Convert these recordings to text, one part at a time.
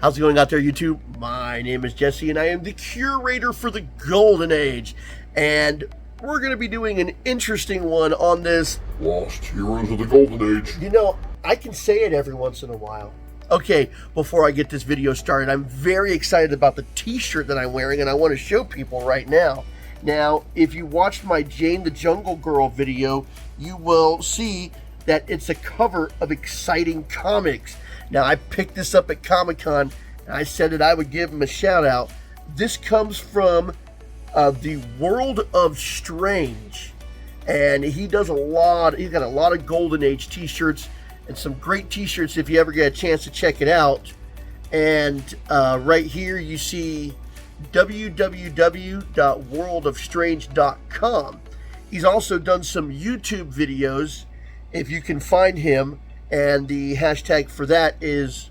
How's it going out there, YouTube? My name is Jesse, and I am the curator for the Golden Age. And we're going to be doing an interesting one on this Lost Heroes of the Golden Age. You know, I can say it every once in a while. Okay, before I get this video started, I'm very excited about the t-shirt that I'm wearing, and I want to show people right now. Now, if you watched my Jane the Jungle Girl video, you will see that it's a cover of Exciting Comics. Now, I picked this up at Comic-Con, and I said that I would give him a shout-out. This comes from the World of Strange, and he does he's got a lot of Golden Age t-shirts, and some great t-shirts if you ever get a chance to check it out. And right here you see www.worldofstrange.com. He's also done some YouTube videos, if you can find him, and the hashtag for that is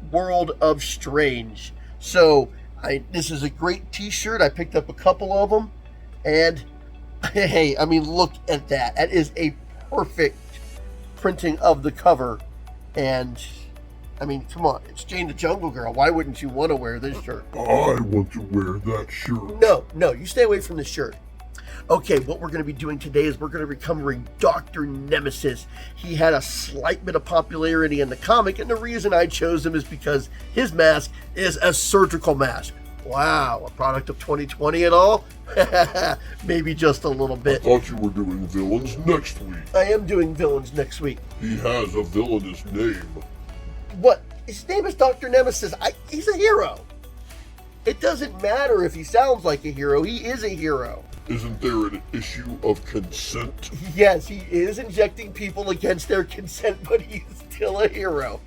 World of Strange. So this is a great t-shirt. I picked up a couple of them, and hey, I mean, look at that. That is a perfect printing of the cover. And I mean, come on, it's Jane the Jungle Girl. Why wouldn't you want to wear this shirt? I want to wear that shirt. No, you stay away from the shirt. Okay, what we're going to be doing today is we're going to be covering Dr. Nemesis. He had a slight bit of popularity in the comic, and the reason I chose him is because his mask is a surgical mask. Wow, a product of 2020 and all? Maybe just a little bit. I thought you were doing villains next week. I am doing villains next week. He has a villainous name. What? His name is Dr. Nemesis. He's a hero. It doesn't matter if he sounds like a hero. He is a hero. Isn't there an issue of consent? Yes, he is injecting people against their consent, but he's still a hero.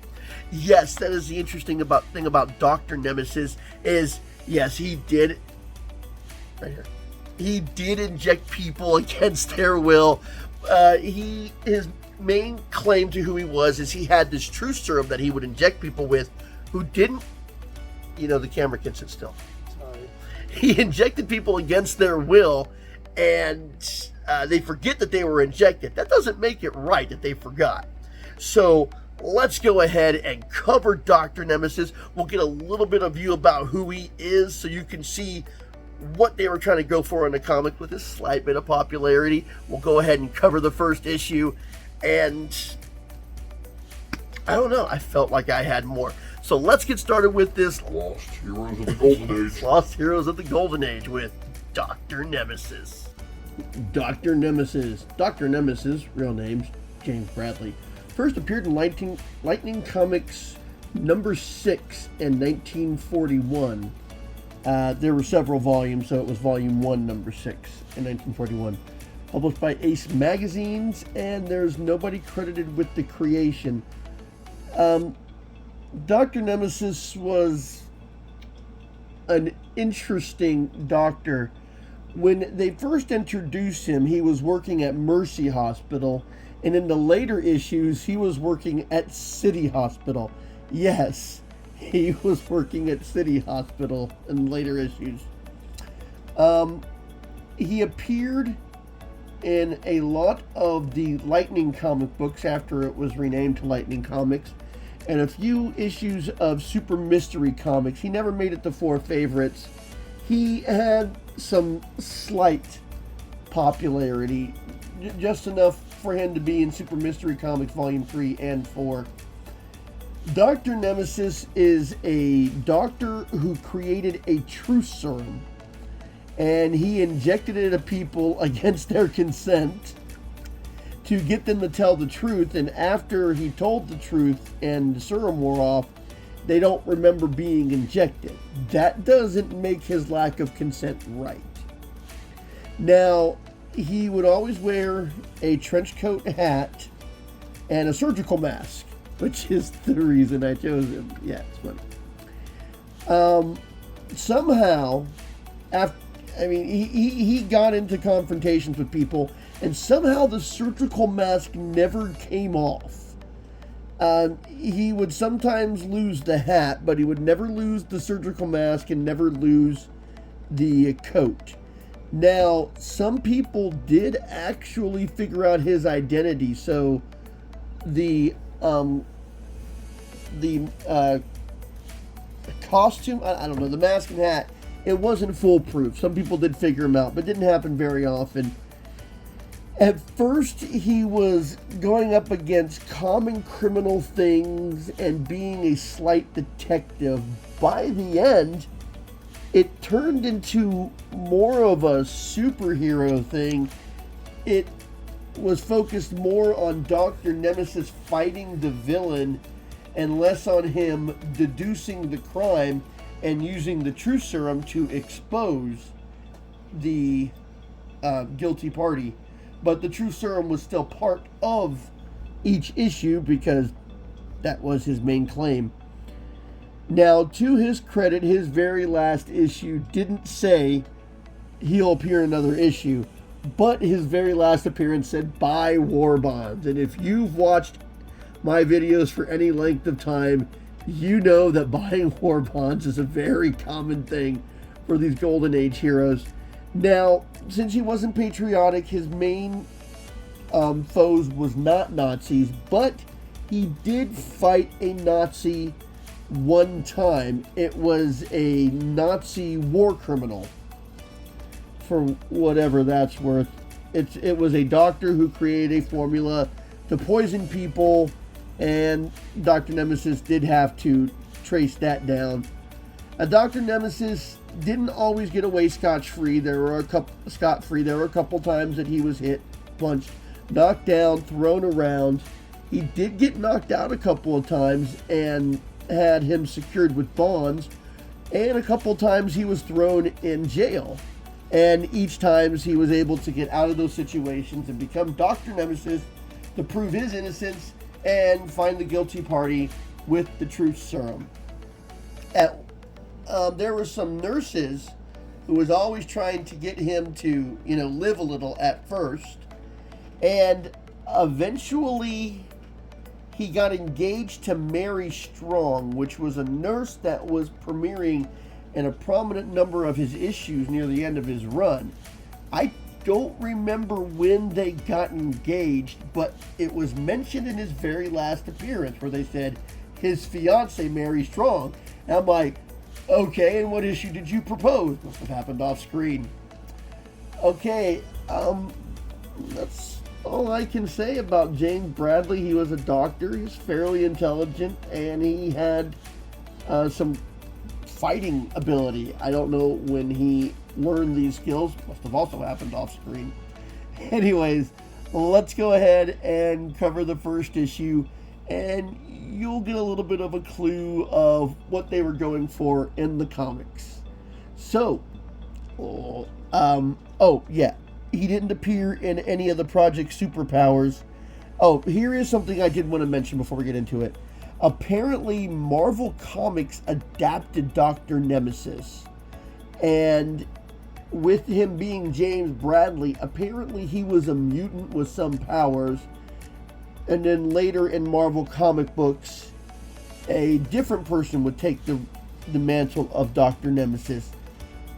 Yes, that is the interesting thing about Dr. Nemesis is, yes, he did. Right here. He did inject people against their will. His main claim to who he was is he had this truth serum that he would inject people with who didn't. You know, the camera can sit still. Sorry. He injected people against their will, and they forget that they were injected. That doesn't make it right that they forgot. So let's go ahead and cover Dr. Nemesis. We'll get a little bit of view about who he is so you can see what they were trying to go for in the comic with a slight bit of popularity. We'll go ahead and cover the first issue, and I don't know, I felt like I had more. So let's get started with this Lost Heroes of the Golden Age. Lost Heroes of the Golden Age with Dr. Nemesis. Dr. Nemesis. Dr. Nemesis, real name's James Bradley, first appeared in Lightning Comics number 6 in 1941. There were several volumes, so it was volume 1, number 6 in 1941. Published by Ace Magazines, and there's nobody credited with the creation. Dr. Nemesis was an interesting doctor. When they first introduced him, he was working at Mercy Hospital, and in the later issues, he was working at City Hospital. Yes, he was working at City Hospital in later issues. He appeared in a lot of the Lightning comic books after it was renamed to Lightning Comics, and a few issues of Super Mystery Comics. He never made it to 4 favorites. He had some slight popularity, just enough for him to be in Super Mystery Comics Volume 3 and 4. Dr. Nemesis is a doctor who created a truth serum, and he injected it into people against their consent to get them to tell the truth, and after he told the truth and the serum wore off, they don't remember being injected. That doesn't make his lack of consent right. Now, he would always wear a trench coat hat and a surgical mask, which is the reason I chose him. Yeah, it's funny. Somehow, he got into confrontations with people, and somehow the surgical mask never came off. He would sometimes lose the hat, but he would never lose the surgical mask and never lose the coat. Now, some people did actually figure out his identity, so the costume, I don't know, the mask and hat, it wasn't foolproof. Some people did figure him out, but it didn't happen very often. At first, he was going up against common criminal things and being a slight detective. By the end, it turned into more of a superhero thing. It was focused more on Dr. Nemesis fighting the villain and less on him deducing the crime and using the truth serum to expose the guilty party. But the truth serum was still part of each issue because that was his main claim. Now, to his credit, his very last issue didn't say he'll appear in another issue, but his very last appearance said buy war bonds. And if you've watched my videos for any length of time, you know that buying war bonds is a very common thing for these Golden Age heroes. Now, since he wasn't patriotic, his main foes was not Nazis, but he did fight a Nazi one time. It was a Nazi war criminal, for whatever that's worth. It was a doctor who created a formula to poison people, and Dr. Nemesis did have to trace that down. Dr. Nemesis didn't always get away scot-free. There were a couple times that he was hit, punched, knocked down, thrown around. He did get knocked out a couple of times and had him secured with bonds, and a couple of times he was thrown in jail. And each time he was able to get out of those situations and become Dr. Nemesis to prove his innocence and find the guilty party with the truth serum. There were some nurses who was always trying to get him to, live a little at first. And eventually he got engaged to Mary Strong, which was a nurse that was premiering in a prominent number of his issues near the end of his run. I don't remember when they got engaged, but it was mentioned in his very last appearance where they said his fiance Mary Strong. And I'm like, okay, and what issue did you propose? Must have happened off screen. Okay, that's all I can say about James Bradley. He was a doctor. He's fairly intelligent, and he had some fighting ability. I don't know when he learned these skills. Must have also happened off screen. Anyways, let's go ahead and cover the first issue, and you'll get a little bit of a clue of what they were going for in the comics. So, he didn't appear in any of the Project Superpowers. Oh, here is something I did want to mention before we get into it. Apparently, Marvel Comics adapted Dr. Nemesis. And with him being James Bradley, apparently he was a mutant with some powers. And then later in Marvel comic books, a different person would take the mantle of Dr. Nemesis.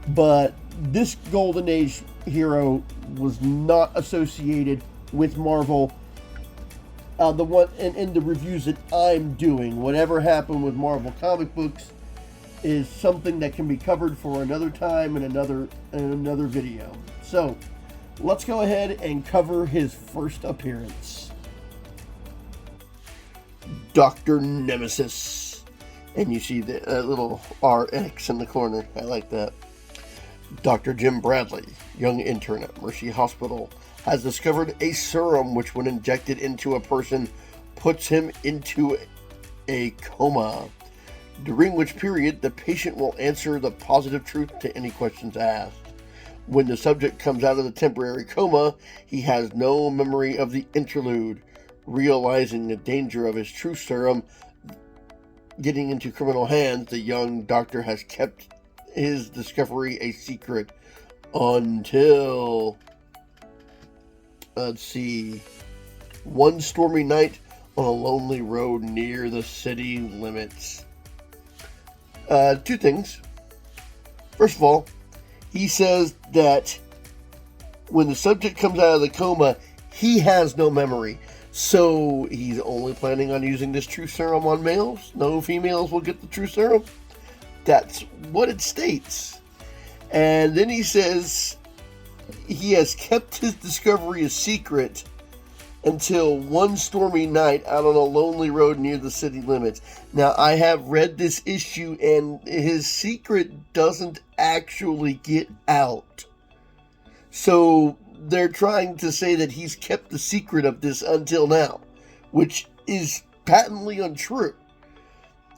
But this Golden Age hero was not associated with Marvel. The one in the reviews that I'm doing, whatever happened with Marvel comic books is something that can be covered for another time in another video. So let's go ahead and cover his first appearance. Dr. Nemesis. And you see the little RX in the corner. I like that. Dr. Jim Bradley, young intern at Mercy Hospital, has discovered a serum which, when injected into a person, puts him into a coma, during which period the patient will answer the positive truth to any questions asked. When the subject comes out of the temporary coma, he has no memory of the interlude. Realizing the danger of his truth serum getting into criminal hands, the young doctor has kept his discovery a secret until, one stormy night on a lonely road near the city limits. Two things. First of all, he says that when the subject comes out of the coma, he has no memory. So he's only planning on using this truth serum on males? No females will get the truth serum? That's what it states. And then he says he has kept his discovery a secret until one stormy night out on a lonely road near the city limits. Now, I have read this issue, and his secret doesn't actually get out. So they're trying to say that he's kept the secret of this until now, which is patently untrue.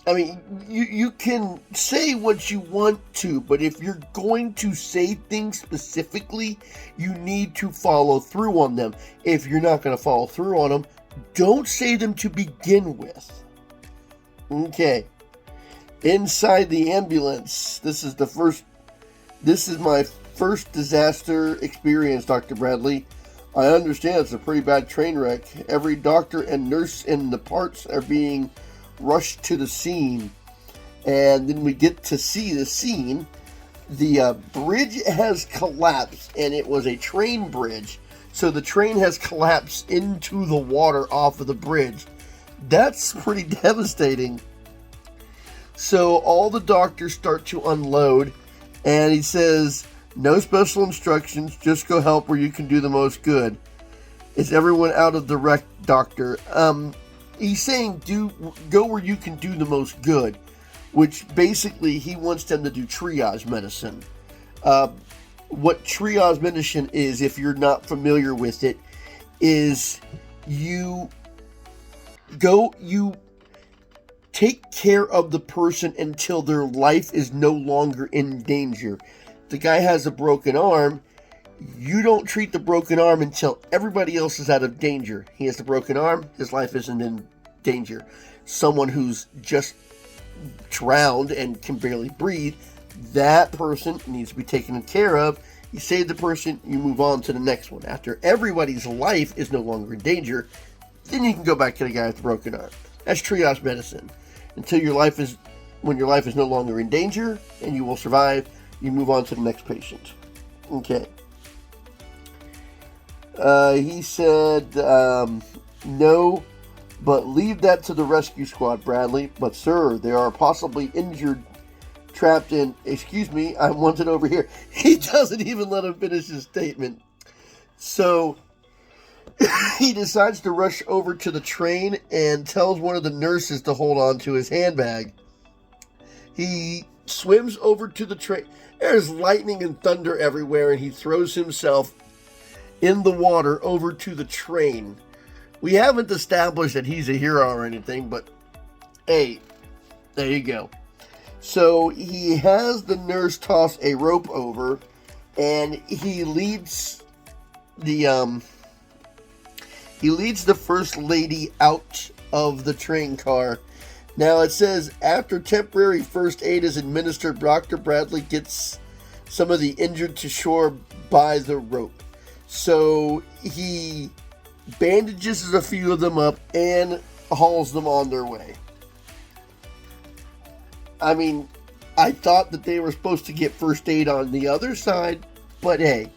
I mean, you can say what you want to, but if you're going to say things specifically, you need to follow through on them. If you're not going to follow through on them, don't say them to begin with. Okay. Inside the ambulance. This is my first disaster experience, Dr. Bradley. I understand it's a pretty bad train wreck. Every doctor and nurse in the parts are being rushed to the scene, and then we get to see the scene. The bridge has collapsed, and it was a train bridge, so the train has collapsed into the water off of the bridge. That's pretty devastating. So all the doctors start to unload, and he says, no special instructions, just go help where you can do the most good. Is everyone out of the wreck, doctor? He's saying go where you can do the most good, which basically he wants them to do triage medicine. What triage medicine is, if you're not familiar with it, is you take care of the person until their life is no longer in danger. The guy has a broken arm. You don't treat the broken arm until everybody else is out of danger. He has the broken arm, his life isn't in danger. Someone who's just drowned and can barely breathe, that person needs to be taken care of. You save the person, you move on to the next one. After everybody's life is no longer in danger, then you can go back to the guy with the broken arm. That's triage medicine. When your life is no longer in danger and you will survive, you move on to the next patient. Okay. He said, no, but leave that to the rescue squad, Bradley. But sir, there are possibly injured trapped in, excuse me, I want it over here. He doesn't even let him finish his statement. So he decides to rush over to the train and tells one of the nurses to hold on to his handbag. He swims over to the train. There's lightning and thunder everywhere, and he throws himself in the water over to the train. We haven't established that he's a hero or anything, but hey, there you go. So he has the nurse toss a rope over, and he leads the first lady out of the train car. Now it says, after temporary first aid is administered, Dr. Bradley gets some of the injured to shore by the rope. So he bandages a few of them up and hauls them on their way. I mean, I thought that they were supposed to get first aid on the other side, but hey.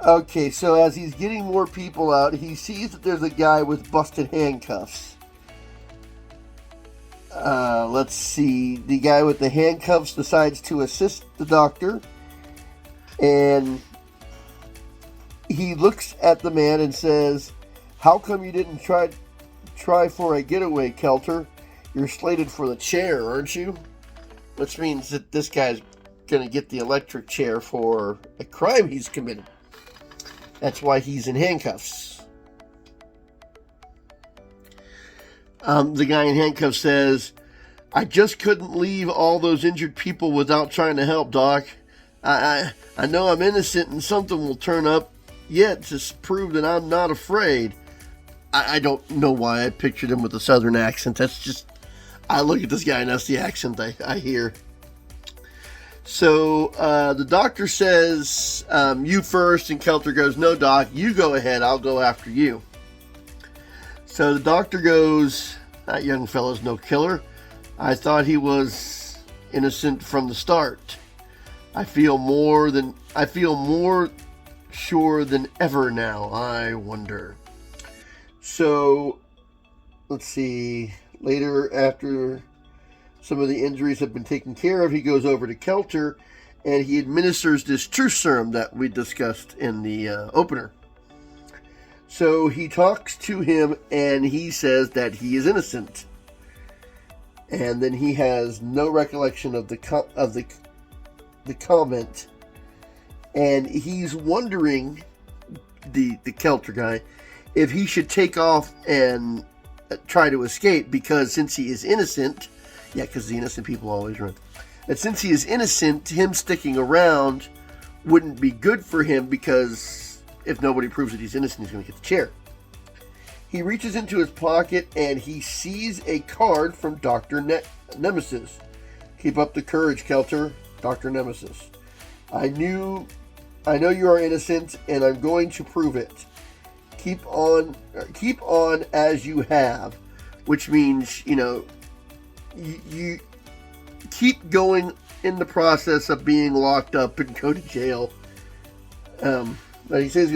Okay, so as he's getting more people out, he sees that there's a guy with busted handcuffs. Let's see. The guy with the handcuffs decides to assist the doctor, and he looks at the man and says, how come you didn't try for a getaway, Kelter? You're slated for the chair, aren't you? Which means that this guy's going to get the electric chair for a crime he's committed. That's why he's in handcuffs. The guy in handcuffs says, I just couldn't leave all those injured people without trying to help, Doc. I know I'm innocent and something will turn up yet to prove that I'm not afraid. I don't know why I pictured him with a southern accent. That's just, I look at this guy and that's the accent I hear. So the doctor says, you first, and Kelter goes, no, Doc, you go ahead, I'll go after you. So the doctor goes, that young fellow's no killer. I thought he was innocent from the start. I feel more sure than ever now, I wonder. So, let's see, later after some of the injuries have been taken care of, he goes over to Kelter and he administers this truth serum that we discussed in the opener. So he talks to him and he says that he is innocent. And then he has no recollection of the comment. And he's wondering, the Kelter guy, if he should take off and try to escape, because since he is innocent, because the innocent people always run. And since he is innocent, him sticking around wouldn't be good for him, because if nobody proves that he's innocent, he's going to get the chair. He reaches into his pocket and he sees a card from Dr. Nemesis. Keep up the courage, Kelter. Dr. Nemesis. I know you are innocent, and I'm going to prove it. Keep on as you have, which means, you keep going in the process of being locked up and go to jail. But he says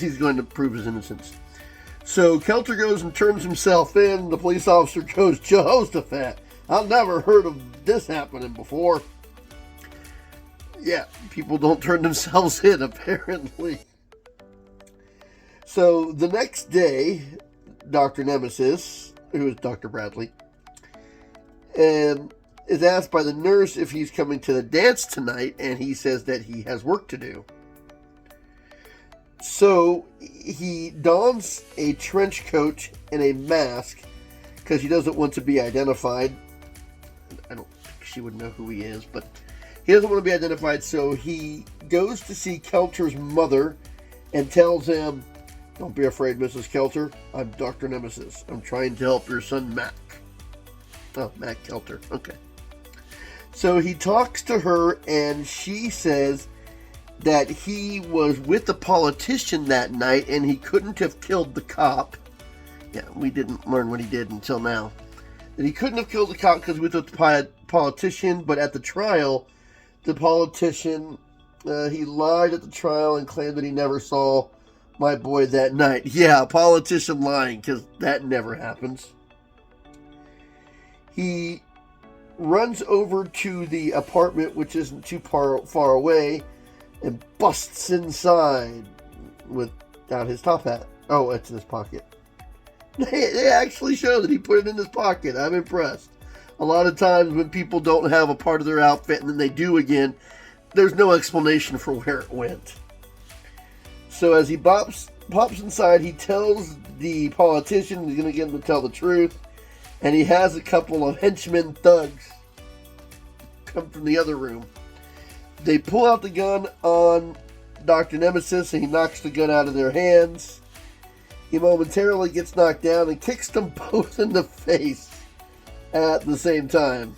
he's going to prove his innocence. So Kelter goes and turns himself in. The police officer goes, Jehoshaphat, I've never heard of this happening before. Yeah, people don't turn themselves in, apparently. So the next day, Dr. Nemesis, who is Dr. Bradley, is asked by the nurse if he's coming to the dance tonight, and he says that he has work to do. So he dons a trench coat and a mask because he doesn't want to be identified. I don't think she would know who he is, but he doesn't want to be identified, so he goes to see Kelter's mother and tells him, don't be afraid, Mrs. Kelter. I'm Dr. Nemesis. I'm trying to help your son, Mac. Oh, Mac Kelter. Okay. So he talks to her, and she says that he was with the politician that night, and he couldn't have killed the cop. Yeah, we didn't learn what he did until now. That he couldn't have killed the cop because he was with the politician, but at the trial, the politician, he lied at the trial and claimed that he never saw my boy that night. Yeah, a politician lying, because that never happens. He runs over to the apartment, which isn't too far away, and busts inside without his top hat. Oh, it's in his pocket. They actually show that he put it in his pocket. I'm impressed. A lot of times when people don't have a part of their outfit and then they do again, there's no explanation for where it went. So as he pops inside, he tells the politician he's going to get him to tell the truth. And he has a couple of henchmen thugs come from the other room. They pull out the gun on Dr. Nemesis, and he knocks the gun out of their hands. He momentarily gets knocked down and kicks them both in the face at the same time.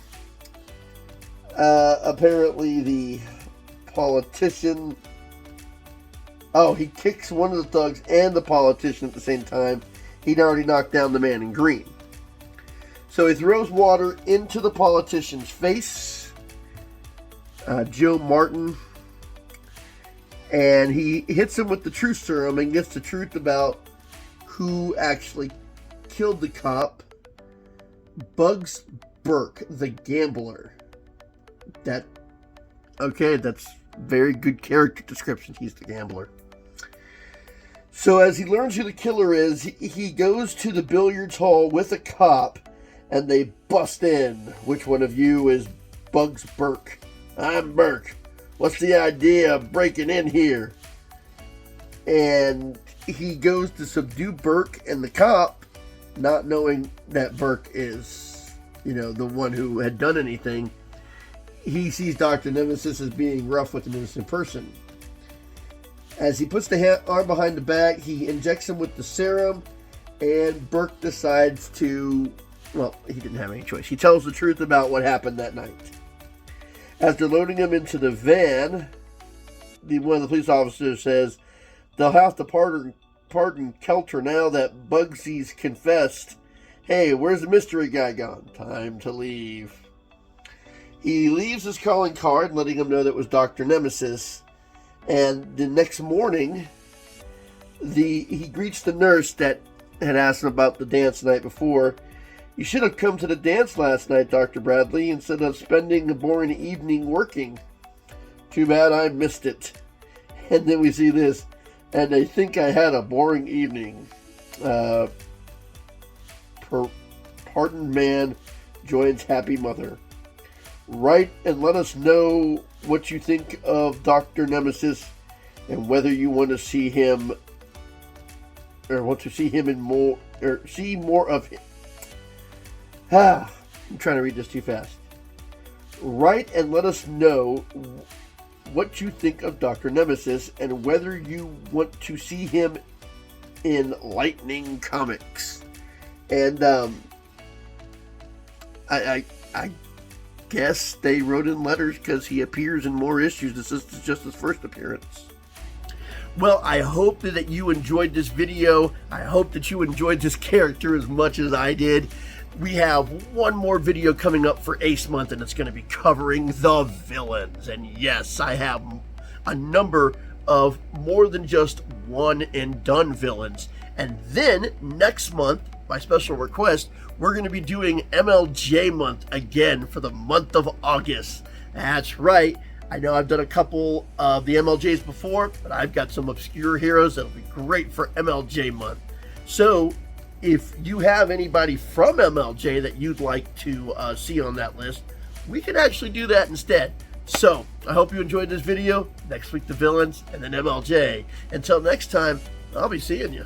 Apparently the politician... Oh, he kicks one of the thugs and the politician at the same time. He'd already knocked down the man in green. So he throws water into the politician's face, Joe Martin, and he hits him with the truth serum and gets the truth about who actually killed the cop. Bugs Burke, the gambler. That's very good character description. He's the gambler. So as he learns who the killer is, he goes to the billiards hall with a cop, and they bust in. Which one of you is Bugs Burke? I'm Burke. What's the idea of breaking in here? And he goes to subdue Burke, and the cop, not knowing that Burke is, the one who had done anything, he sees Dr. Nemesis as being rough with an innocent person. As he puts the arm behind the back, he injects him with the serum, and Burke decides to... Well, he didn't have any choice. He tells the truth about what happened that night. As they're loading him into the van, one of the police officers says, they'll have to pardon Kelter now that Bugsy's confessed. Hey, where's the mystery guy gone? Time to leave. He leaves his calling card, letting him know that it was Dr. Nemesis. And the next morning, he greets the nurse that had asked him about the dance the night before. You should have come to the dance last night, Dr. Bradley, instead of spending a boring evening working. Too bad I missed it. And then we see this, and they think I had a boring evening. Pardoned man joins happy mother. Write and let us know what you think of Dr. Nemesis and whether you want to see him in more, or see more of him. I'm trying to read this too fast. Write and let us know what you think of Dr. Nemesis and whether you want to see him in Lightning Comics. And I guess they wrote in letters because he appears in more issues. This is just his first appearance. Well, I hope that you enjoyed this video. I hope that you enjoyed this character as much as I did. We have one more video coming up for Ace Month, and it's going to be covering the villains. And yes, I have a number of more than just one and done villains. And then next month, by special request, we're going to be doing MLJ month again for the month of August. That's right. I know I've done a couple of the MLJs before, but I've got some obscure heroes that'll be great for MLJ month. So if you have anybody from MLJ that you'd like to see on that list, we can actually do that instead. So I hope you enjoyed this video. Next week, the villains, and then MLJ. Until next time, I'll be seeing you.